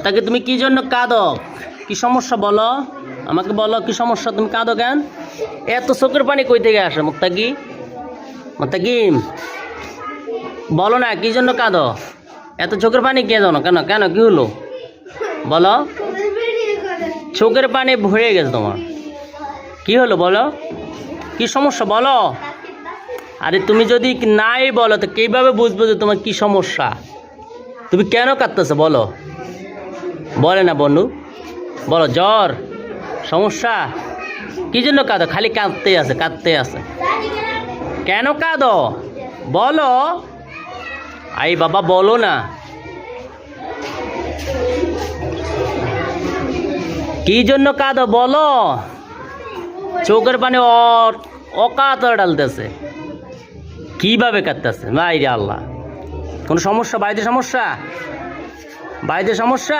মুত্তাকি তুমি কি জন্য কাঁদো? কি সমস্যা বলো, আমাকে বলো কি সমস্যা, তুমি কাঁদো কেন? এত চোখের পানি কই থেকে আসে মুত্তাকি? মুত্তাকি বলো না কি জন্য কাঁদো? এত চোখের পানি কে জানো কেন কেন কি হলো বলো? চোখের পানি ভরে গেছে তোমার, কি হলো বলো? কি সমস্যা বলো? আরে তুমি যদি নাই বলো তো কিভাবে বুঝবো যে তোমার কি সমস্যা? তুমি কেন কাঁদতেছো বলো? বলে না বন্ধু, বলো জ্বর, সমস্যা, কি জন্য কাঁদো? খালি কাঁদতে আছে কাঁদতে আছে, কেন কাঁদো বলো? আই বাবা বলো না, কি জন্য কাঁদো বলো? চোখের পানি অকাতরে ডালতেছে, কিভাবে কাঁদতেছে ভাই রে আল্লাহ। কোনো সমস্যা বাড়িতে? সমস্যা বাড়িতে সমস্যা?